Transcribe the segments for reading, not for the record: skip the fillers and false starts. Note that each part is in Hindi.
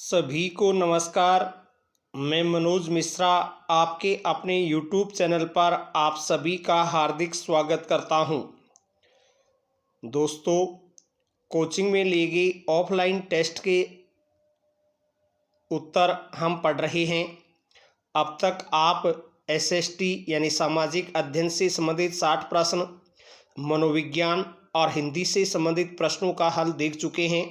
सभी को नमस्कार। मैं मनोज मिश्रा आपके अपने YouTube चैनल पर आप सभी का हार्दिक स्वागत करता हूं। दोस्तों, कोचिंग में लिए गए ऑफलाइन टेस्ट के उत्तर हम पढ़ रहे हैं। अब तक आप SST यानी सामाजिक अध्ययन से संबंधित 60 प्रश्न, मनोविज्ञान और हिंदी से संबंधित प्रश्नों का हल देख चुके हैं।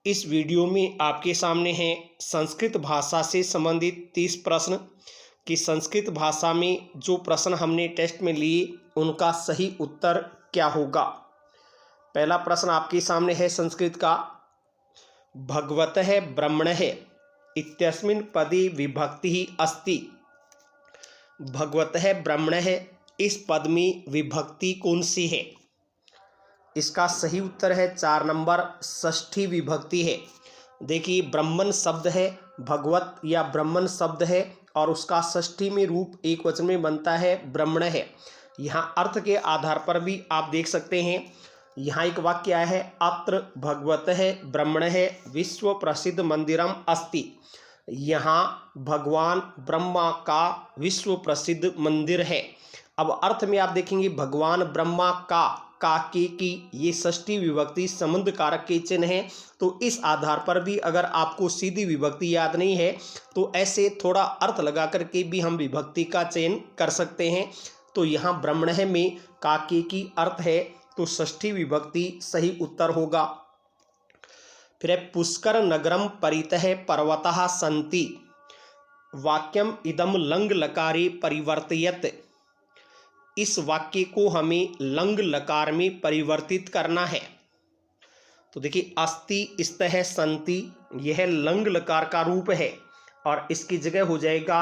इस वीडियो में आपके सामने हैं संस्कृत भाषा से संबंधित 30 प्रश्न कि संस्कृत भाषा में जो प्रश्न हमने टेस्ट में लिए उनका सही उत्तर क्या होगा। पहला प्रश्न आपके सामने है संस्कृत का। भगवतः ब्रह्मणः इत्यस्मिन् पदे विभक्ति अस्ति। भगवतः ब्रह्मणः इस पद में विभक्ति कौन सी है? इसका सही उत्तर है 4 नंबर, षष्ठी विभक्ति है। देखिए, ब्रह्मन शब्द है, भगवत या ब्रह्मन शब्द है और उसका षष्ठी में रूप एक वचन में बनता है ब्रह्मण है। यहाँ अर्थ के आधार पर भी आप देख सकते हैं। यहाँ एक वाक्य आया है, अत्र भगवतः ब्रह्मणः विश्व प्रसिद्ध मंदिरम अस्ति। यहाँ भगवान ब्रह्मा का विश्व प्रसिद्ध मंदिर है। अब अर्थ में आप देखेंगे भगवान ब्रह्मा का के की ये षष्ठी विभक्ति संबंध कारक के चिन्ह है। तो इस आधार पर भी अगर आपको सीधी विभक्ति याद नहीं है तो ऐसे थोड़ा अर्थ लगा करके भी हम विभक्ति का चयन कर सकते हैं। तो यहाँ ब्रह्मणः में के की अर्थ है, तो षष्ठी विभक्ति सही उत्तर होगा। फिर है पुष्कर नगरम परितः पर्वतः सन्ति। वाक्यम इदम लंग लकारे परिवर्तयत। इस वाक्य को हमें लंग लकार में परिवर्तित करना है। तो देखिए, अस्ति स्तः सन्ति, यह लंग लकार का रूप है और इसकी जगह हो जाएगा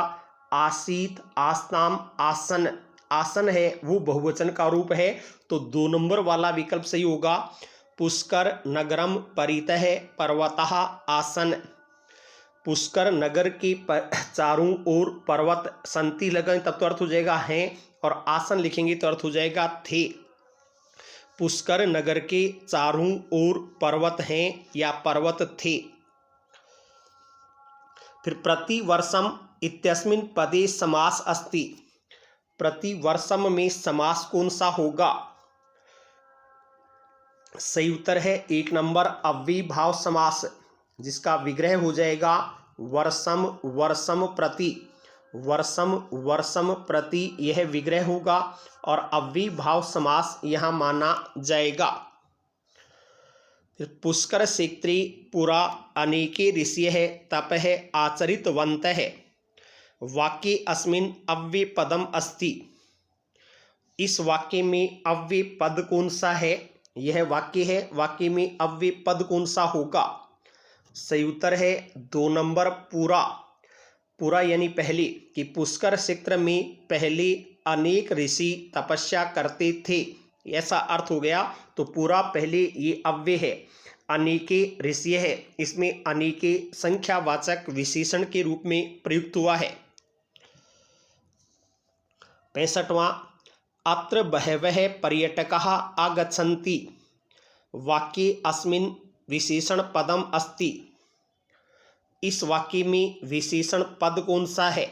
आसीत, आस्ताम, आसन। आसन है वो बहुवचन का रूप है, तो 2 नंबर वाला विकल्प सही होगा। पुष्कर नगरम परितः पर्वतः आसन। पुष्कर नगर के चारों ओर पर्वत, संति लगाएं तब तो अर्थ हो जाएगा हैं, और आसन लिखेंगे तो अर्थ हो जाएगा थे। पुष्कर नगर के चारों ओर पर्वत हैं या पर्वत थे। फिर प्रतिवर्षम इत्यस्मिन् पदे समास अस्ति। प्रतिवर्षम में समास कौन सा होगा? सही उत्तर है 1 नंबर, अव्ययीभाव समास, जिसका विग्रह हो जाएगा वर्षम वर्षम प्रति। वर्षम वर्षम प्रति यह विग्रह होगा और अव्ययीभाव समास यहाँ माना जाएगा। पुष्कर क्षेत्रे पुरा अनेके ऋषयः तपः आचरितवन्तः। वाक्ये अस्मिन् अव्यय पदम अस्ति। इस वाक्य में अव्यय पद कौन सा है? यह वाक्य है, वाक्य में अव्यय पद कौन सा होगा? सही उत्तर है 2 नंबर, पूरा। पूरा यानी पहले, कि पुष्कर क्षेत्र में पहले अनेक ऋषि तपस्या करते थे, ऐसा अर्थ हो गया। तो पूरा पहले ये अव्यय है। अनेके ऋषि है, इसमें अनेके संख्यावाचक विशेषण के रूप में प्रयुक्त हुआ है। 65वां, अत्र बहवः पर्यटकाः आगच्छन्ति। वाक्ये अस्मिन् विशेषण पदम अस्ति। इस वाक्य में विशेषण पद कौन सा है?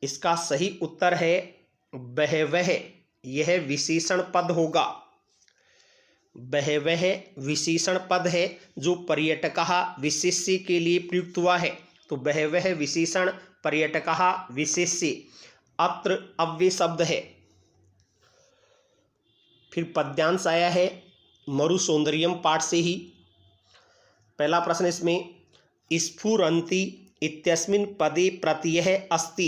इसका सही उत्तर है बहवः, यह विशेषण पद होगा। बहवः विशेषण पद है जो पर्यटकाः विशेष्य के लिए प्रयुक्त हुआ है। तो बहवः विशेषण, पर्यटकाः विशेष्य। अत्र अव्यय शब्द है। फिर पद्यांश आया है मरु सौंदर्यम पाठ से ही। पहला प्रश्न इसमें, स्फुरन्ति इत्यस्मिन् पदे प्रत्यय अस्ति।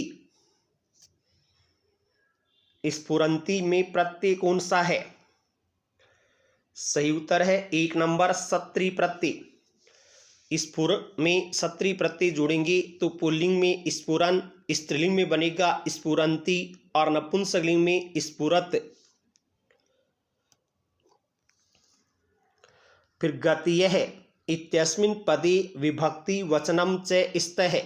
स्फुरन्ति में प्रत्यय कौन सा है? सही उत्तर है 1 नंबर, सत्री प्रत्यय। स्फुर में सत्री प्रत्यय जोड़ेंगे तो पुल्लिंग में स्फुरन, स्त्रीलिंग में बनेगा स्फुरन्ति और नपुंसकलिंग में स्फुरत। फिर गतीयः इत्यस्मिन् पदे विभक्ति वचनम च स्तः।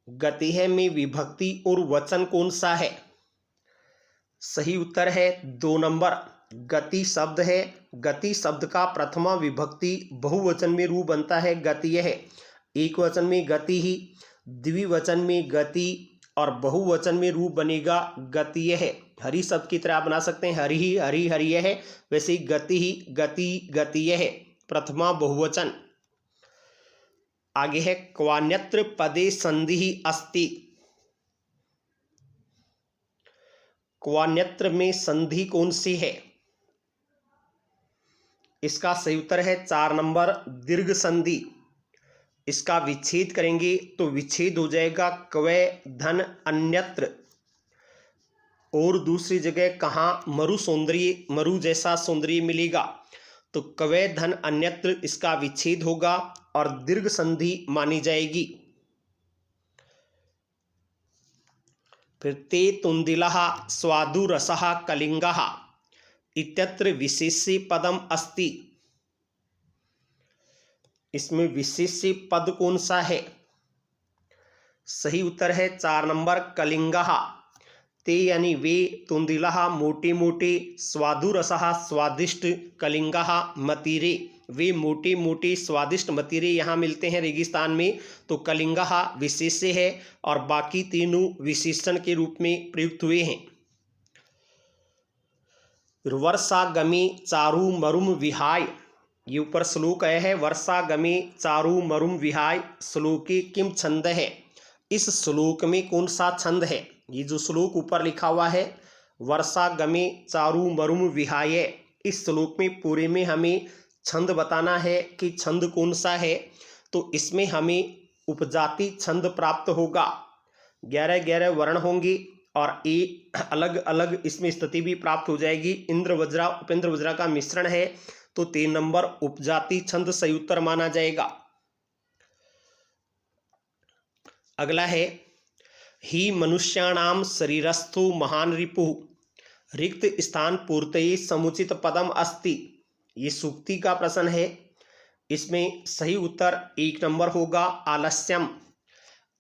गतिः में विभक्ति और वचन कौन सा है? सही उत्तर है 2 नंबर, गति शब्द है। गति शब्द का प्रथमा विभक्ति बहुवचन में रूप बनता है गतिय है। एक वचन में गति ही, द्विवचन में गति और बहुवचन में रूप बनेगा गतिय है। हरि शब्द की तरह आप बना सकते हैं हरि ही, हरि हरिय है, वैसे ही गति ही, गति गतिय है, प्रथमा बहुवचन। आगे है क्वान्यत्र पदे संधि अस्ति। क्वान्यत्र में संधि कौन सी है? इसका सही उत्तर है 4 नंबर दीर्घ संधि। इसका विच्छेद करेंगे तो विच्छेद हो जाएगा क्वै धन अन्यत्र। और दूसरी जगह कहाँ मरु सौंदर्य, मरु जैसा सौंदर्य मिलेगा, तो क्वै धन अन्यत्र इसका विच्छेद होगा और दीर्घ संधि मानी जाएगी। फिर ते तुंदिलः स्वादु रसः कलिंगः इत्यत्र विशेष्य पदम अस्ति। इसमें विशेष्य पद कौन सा है? सही उत्तर है 4 नंबर कलिंगः। ते यानी वे, तुंदिलः मोटे मोटे, स्वादु रसः स्वादिष्ट, कलिंगः मतीरे, वे मोटे मोटे स्वादिष्ट मतीरे यहाँ मिलते हैं रेगिस्तान में, तो कलिंगः विशेष्य है और बाकी तीनों विशेषण के रूप में प्रयुक्त हुए हैं। वर्षागमे चारु मरुम विहाय, ये ऊपर श्लोक आया है, वर्षागमे चारु मरुम विहाय श्लोके किम छंद है। इस श्लोक में कौन सा छंद है? ये जो श्लोक ऊपर लिखा हुआ है वर्षागमे चारु मरुम विहाय, इस श्लोक में पूरे में हमें छंद बताना है कि छंद कौन सा है। तो इसमें हमें उपजाति छंद प्राप्त होगा। 11-11 वर्ण होंगे और एक अलग अलग इसमें स्थिति भी प्राप्त हो जाएगी। इंद्र वज्रा उपेंद्र वज्रा का मिश्रण है, तो 3 नंबर उपजाति छंद सही उत्तर माना जाएगा। अगला है ही मनुष्याणाम शरीरस्थो महान रिपुः रिक्त स्थान पूर्तये समुचित पदम अस्ति। ये सूक्ति का प्रश्न है। इसमें सही उत्तर 1 नंबर होगा आलस्यम।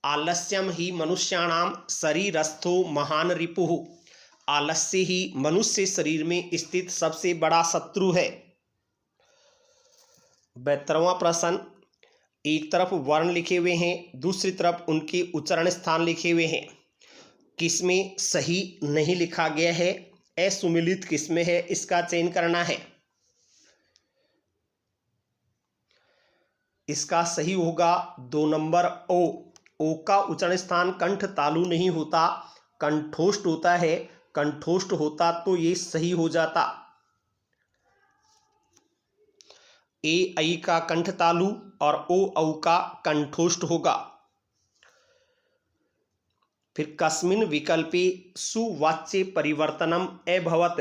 आलस्यम ही मनुष्याणाम शरीरस्थो महान रिपुः। आलस्य ही मनुष्य शरीर में स्थित सबसे बड़ा शत्रु है। 72वां प्रश्न, एक तरफ वर्ण लिखे हुए हैं, दूसरी तरफ उनके उच्चारण स्थान लिखे हुए हैं, किसमें सही नहीं लिखा गया है, असुमिलित किसमें है, इसका चयन करना है। इसका सही होगा 2 नंबर ओ। ओ का उच्चारण स्थान कंठ तालु नहीं होता, कंठोष्ठ होता है। कंठोष्ठ होता तो ये सही हो जाता। ए ऐ का कंठ तालु और ओ औ का कंठोष्ठ होगा। फिर कस्मिन् विकल्पे सुवाच्य परिवर्तनम अभवत्,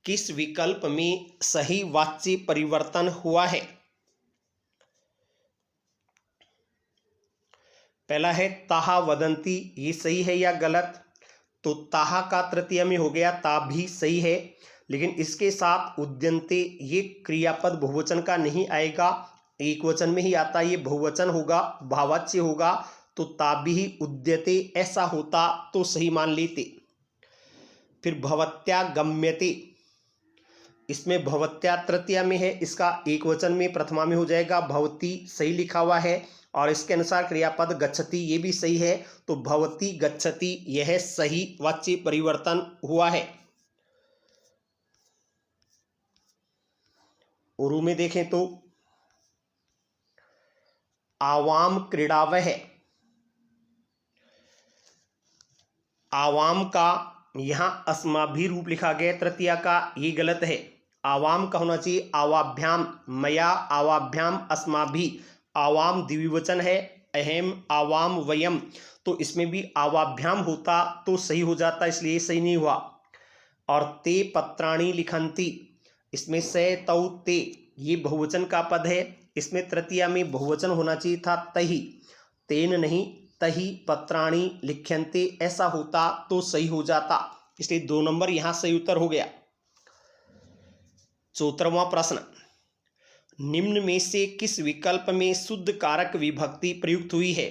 किस विकल्प में सही वाच्य परिवर्तन हुआ है। पहला है ताहा वदंती, ये सही है या गलत? तो ताहा का तृतीय में हो गया, ता भी सही है, लेकिन इसके साथ उद्यन्ते ये क्रियापद बहुवचन का नहीं आएगा, एक वचन में ही आता, ये बहुवचन होगा, भाववाच्य होगा, तो ताभिः उद्यते ऐसा होता तो सही मान लेते। फिर भवत्या गम्यते, इसमें भवत्या तृतीया में है, इसका एक वचन में प्रथमा में हो जाएगा, भवती सही लिखा हुआ है और इसके अनुसार क्रियापद गच्छति ये भी सही है, तो भवती गच्छति यह सही वाच्य परिवर्तन हुआ है। उर्दू में देखें तो आवाम क्रीड़ावह, आवाम का यहाँ अस्माभि रूप लिखा गया तृतीया का, ये गलत है। आवाम का होना चाहिए आवाभ्याम, मया आवाभ्याम अस्माभि। आवाम द्विवचन है, अहम आवाम वयम, तो इसमें भी आवाभ्याम होता तो सही हो जाता, इसलिए सही नहीं हुआ। और ते पत्राणि लिखन्ति, इसमें से तौ ते ये बहुवचन का पद है, इसमें तृतीया में बहुवचन होना चाहिए था तही, तेन नहीं, तही पत्राणि लिख्यन्ते ऐसा होता तो सही हो जाता, इसलिए 2 नंबर यहाँ सही उत्तर हो गया। 74वां प्रश्न, निम्न में से किस विकल्प में शुद्ध कारक विभक्ति प्रयुक्त हुई है।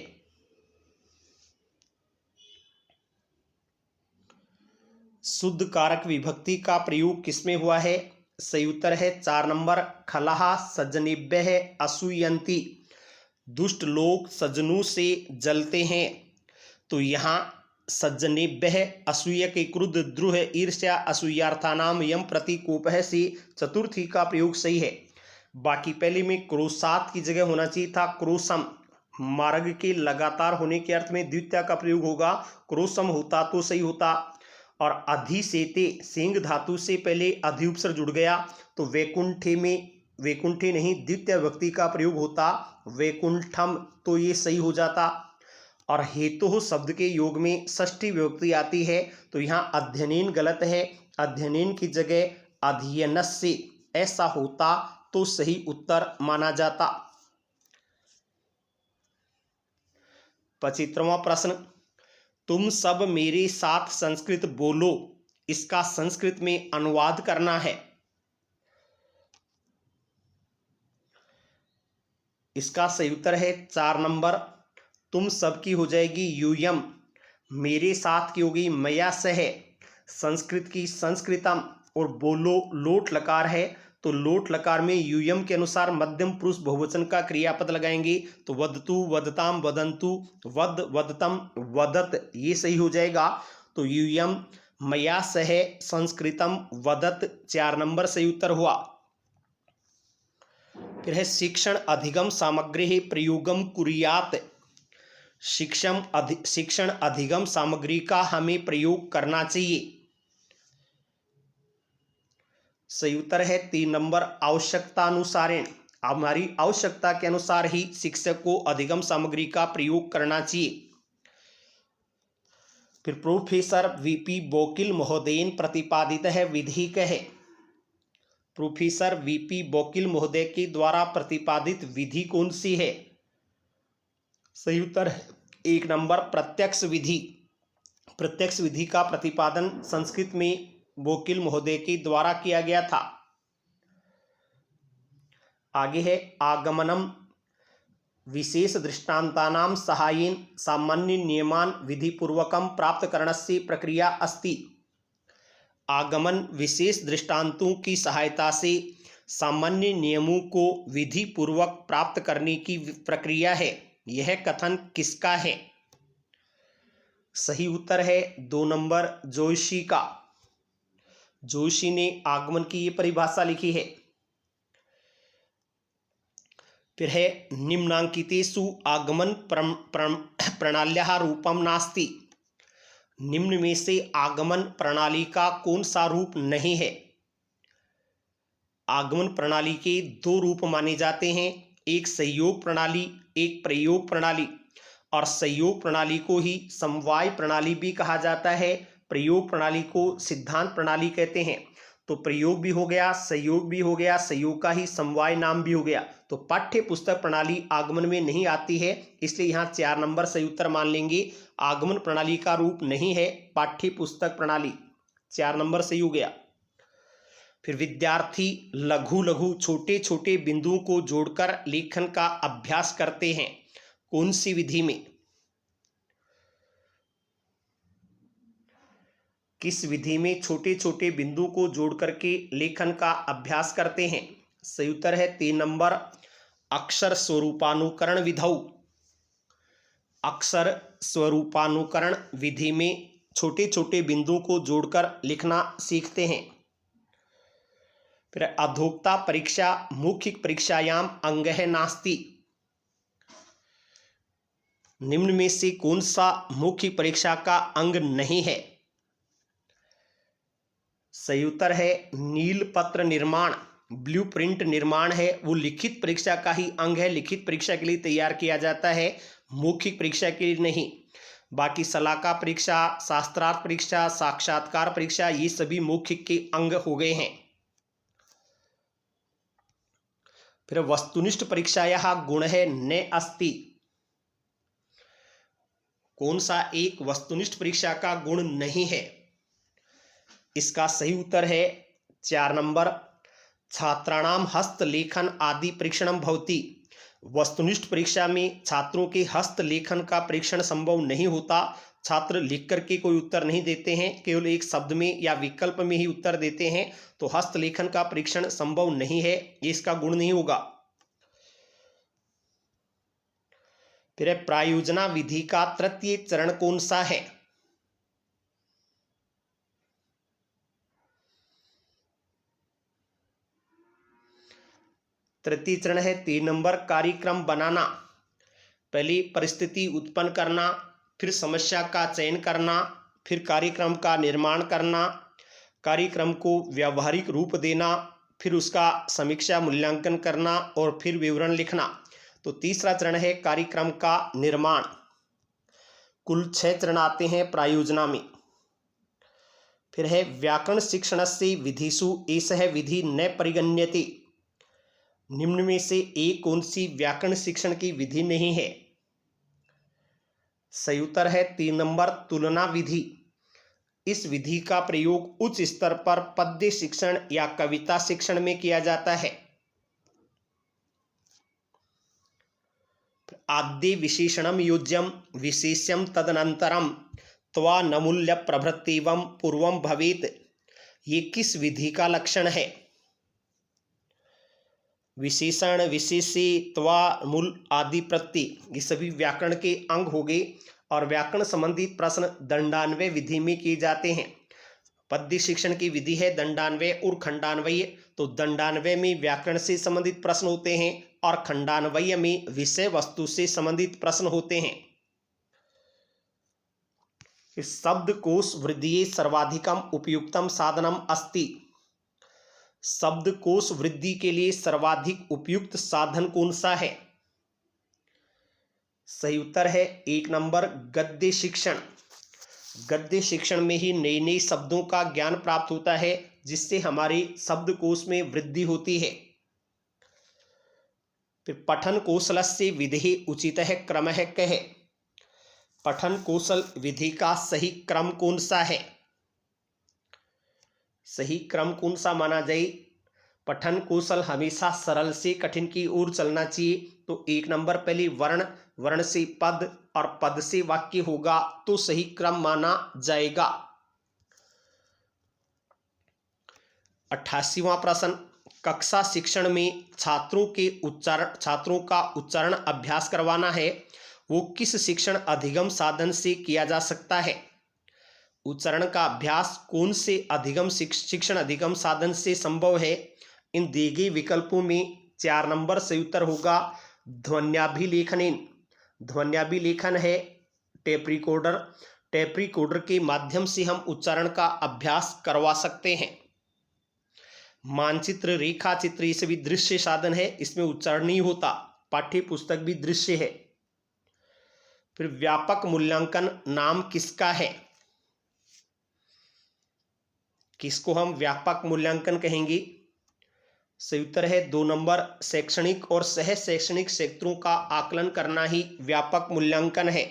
शुद्ध कारक विभक्ति का प्रयोग किसमें हुआ है? सही उत्तर है 4 नंबर, खलहा सज्जनेभ्यः असूयन्ति, दुष्ट लोग सज्जनों से जलते हैं। तो यहाँ सज्जनेभ्यः असूय के क्रुद्ध द्रुह ईर्ष्या असूयार्थानाम यम प्रतिकोपः से चतुर्थी का प्रयोग सही है। बाकी पहले में क्रोशात की जगह होना चाहिए था क्रोशम, मार्ग के लगातार होने के अर्थ में द्वितीय का प्रयोग होगा, क्रोशम होता तो सही होता। और अधिसेते सेंग धातु से पहले अधि उपसर्ग जुड़ गया तो वैकुंठे में वैकुंठे नहीं द्वितीय विभक्ति का प्रयोग होता वैकुंठम, तो ये सही हो जाता। और हेतु शब्द के योग में षष्ठी विभक्ति आती है तो यहाँ अध्ययनेन गलत है, अध्ययनेन की जगह अध्ययनस्य ऐसा होता तो सही उत्तर माना जाता। 75वां प्रश्न, तुम सब मेरे साथ संस्कृत बोलो, इसका संस्कृत में अनुवाद करना है। इसका सही उत्तर है 4 नंबर, तुम सब की हो जाएगी यूयम, मेरे साथ की होगी मया सह, संस्कृत की संस्कृतम, और बोलो लोट लकार है तो लोट लकार में यूयम के अनुसार मध्यम पुरुष बहुवचन का क्रियापद लगाएंगे तो वदतु वदताम वदंतु वद वदतम वदत, ये सही हो जाएगा। तो यूयम मया सह संस्कृतम वदत 4 नंबर सही उत्तर हुआ। फिर है शिक्षण अधिगम सामग्री प्रयोगम कुर्यात, शिक्षण अधिगम सामग्री का हमें प्रयोग करना चाहिए। सही उत्तर है 3 नंबर, आवश्यकता अनुसारेण, हमारी आवश्यकता के अनुसार ही शिक्षक को अधिगम सामग्री का प्रयोग करना चाहिए। फिर प्रोफेसर वीपी बोकिल महोदयन प्रतिपादित है विधि कहे, प्रोफेसर वीपी बोकिल महोदय के द्वारा प्रतिपादित विधि कौन सी है? सही उत्तर है 1 नंबर, प्रत्यक्ष विधि। प्रत्यक्ष विधि का प्रतिपादन संस्कृत में बोकिल महोदय के द्वारा किया गया था। आगे है आगमनम विशेष दृष्टान्तानां सहायेन सामान्य नियमान विधिपूर्वकम प्राप्त करणस्य प्रक्रिया अस्ति। आगमन विशेष दृष्टांतों की सहायता से सामान्य नियमों को विधि पूर्वक प्राप्त करने की प्रक्रिया है। यह कथन किसका है? सही उत्तर है 2 नंबर, जोशी का। जोशी ने आगमन की ये परिभाषा लिखी है। फिर है निम्नांकितेषु आगमन प्रणाल्याः रूपम नास्ति, निम्न में से आगमन प्रणाली का कौन सा रूप नहीं है? आगमन प्रणाली के 2 रूप माने जाते हैं, एक सहयोग प्रणाली, एक प्रयोग प्रणाली। और सहयोग प्रणाली को ही समवाय प्रणाली भी कहा जाता है, प्रयोग प्रणाली को सिद्धांत प्रणाली कहते हैं। तो प्रयोग भी हो गया, सहयोग भी हो गया, सहयोग का ही समवाय नाम भी हो गया। तो पाठ्य पुस्तक प्रणाली आगमन में नहीं आती है, इसलिए यहाँ 4 नंबर सही उत्तर मान लेंगे। आगमन प्रणाली का रूप नहीं है पाठ्य पुस्तक प्रणाली, 4 नंबर सही हो गया। फिर विद्यार्थी लघु लघु छोटे छोटे बिंदुओं को जोड़कर लेखन का अभ्यास करते हैं, कौन सी विधि में? किस विधि में छोटे छोटे बिंदु को जोड़ करके लेखन का अभ्यास करते हैं? सही उत्तर है 3 नंबर, अक्षर स्वरूपानुकरण विधौ। अक्षर स्वरूपानुकरण विधि में छोटे छोटे बिंदुओं को जोड़कर लिखना सीखते हैं। फिर अधोक्ता परीक्षा मौखिक परीक्षायाम अंगः नास्ति, निम्न में से कौन सा मौखिक परीक्षा का अंग नहीं है? सही उत्तर है नीलपत्र निर्माण, ब्लूप्रिंट निर्माण है वो लिखित परीक्षा का ही अंग है, लिखित परीक्षा के लिए तैयार किया जाता है, मौखिक परीक्षा के लिए नहीं। बाकी सलाका परीक्षा, शास्त्रार्थ परीक्षा, साक्षात्कार परीक्षा, ये सभी मौखिक के अंग हो गए हैं। फिर वस्तुनिष्ठ परीक्षायाः गुणः न अस्ति, कौन सा एक वस्तुनिष्ठ परीक्षा का गुण नहीं है? इसका सही उत्तर है 4 नंबर, छात्राणाम हस्तलेखन आदि परीक्षणम भवति। वस्तुनिष्ठ परीक्षा में छात्रों के हस्तलेखन का परीक्षण संभव नहीं होता, छात्र लिख करके कोई उत्तर नहीं देते हैं, केवल एक शब्द में या विकल्प में ही उत्तर देते हैं, तो हस्तलेखन का परीक्षण संभव नहीं है, ये इसका गुण नहीं होगा। फिर प्रायोजना विधि का तृतीय चरण कौन सा है? तृतीय चरण है 3 नंबर, कार्यक्रम बनाना। पहली परिस्थिति उत्पन्न करना, फिर समस्या का चयन करना, फिर कार्यक्रम का निर्माण करना, कार्यक्रम को व्यावहारिक रूप देना, फिर उसका समीक्षा मूल्यांकन करना और फिर विवरण लिखना। तो तीसरा चरण है कार्यक्रम का निर्माण। कुल 6 चरण आते हैं प्रायोजना में। फिर है व्याकरण शिक्षणस्य विधिषु एषः विधि न परिगण्यते। निम्न में से एक कौन सी व्याकरण शिक्षण की विधि नहीं है? सही उत्तर है 3 नंबर, तुलना विधि। इस विधि का प्रयोग उच्च स्तर पर पद्य शिक्षण या कविता शिक्षण में किया जाता है। आद्य विशेषणम योज्यम विशेष्यम तदनंतरम त्वा नमूल्य प्रभृतिवम पूर्वम भवेत, ये किस विधि का लक्षण है? विशेषण, विशेषी, त्वा, मूल आदि प्रत्यय, ये सभी व्याकरण के अंग हो गए और व्याकरण संबंधित प्रश्न दंडान्वय विधि में किए जाते हैं। पद्य शिक्षण की विधि है दंडान्वय और खंडान्वय। तो दंडान्वय में व्याकरण से संबंधित प्रश्न होते हैं और खंडान्वय में विषय वस्तु से संबंधित प्रश्न होते हैं। शब्दकोश वृद्धि सर्वाधिकम उपयुक्तम साधनम अस्ति। शब्दकोश वृद्धि के लिए सर्वाधिक उपयुक्त साधन कौन सा है? सही उत्तर है 1 नंबर, गद्य शिक्षण। गद्य शिक्षण में ही नए नए शब्दों का ज्ञान प्राप्त होता है, जिससे हमारे शब्दकोश में वृद्धि होती है। फिर पठन कौशलस्य विधि उचितः क्रमः कः। पठन कौशल विधि का सही क्रम कौन सा है? सही क्रम कौन सा माना जाए? पठन कौशल हमेशा सरल से कठिन की ओर चलना चाहिए। तो 1 नंबर, पहले वर्ण, वर्ण से पद और पद से वाक्य होगा तो सही क्रम माना जाएगा। 88वां प्रश्न, कक्षा शिक्षण में छात्रों का उच्चारण अभ्यास करवाना है, वो किस शिक्षण अधिगम साधन से किया जा सकता है? उच्चारण का अभ्यास कौन से शिक्षण अधिगम साधन से संभव है? इन दिए गए विकल्पों में 4 नंबर सही उत्तर होगा ध्वन्याभिलेखनेन। ध्वन्याभिलेखन है टेप रिकॉर्डर। टेप रिकॉर्डर के माध्यम से हम उच्चारण का अभ्यास करवा सकते हैं। मानचित्र, रेखा चित्र, ये सभी दृश्य साधन है, इसमें उच्चारण नहीं होता। पाठ्य पुस्तक भी दृश्य है। फिर व्यापक मूल्यांकन नाम किसका है? किसको हम व्यापक मूल्यांकन कहेंगे? सही उत्तर है 2 नंबर, शैक्षणिक और सह शैक्षणिक क्षेत्रों का आकलन करना ही व्यापक मूल्यांकन है।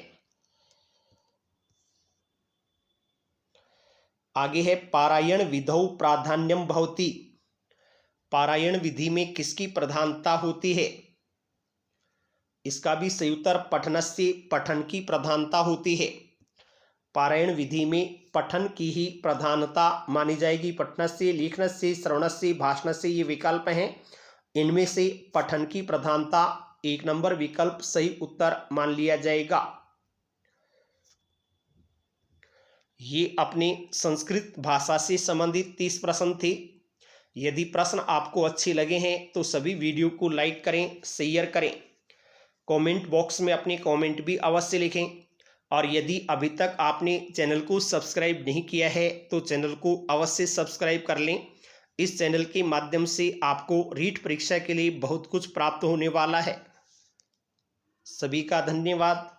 आगे है पारायण विधौ प्राधान्यम भवति। पारायण विधि में किसकी प्रधानता होती है? इसका भी सही उत्तर पठनस्य, पठन की प्रधानता होती है। पारायण विधि में पठन की ही प्रधानता मानी जाएगी। पठनस्य, लेखनस्य, श्रवणस्य, भाषणस्य, ये विकल्प हैं, इनमें से पठन की प्रधानता 1 नंबर विकल्प सही उत्तर मान लिया जाएगा। ये अपने संस्कृत भाषा से संबंधित 30 प्रश्न थे। यदि प्रश्न आपको अच्छे लगे हैं तो सभी वीडियो को लाइक करें, शेयर करें, कमेंट बॉक्स में अपने कमेंट भी अवश्य लिखें। और यदि अभी तक आपने चैनल को सब्सक्राइब नहीं किया है तो चैनल को अवश्य सब्सक्राइब कर लें। इस चैनल के माध्यम से आपको रीट परीक्षा के लिए बहुत कुछ प्राप्त होने वाला है। सभी का धन्यवाद।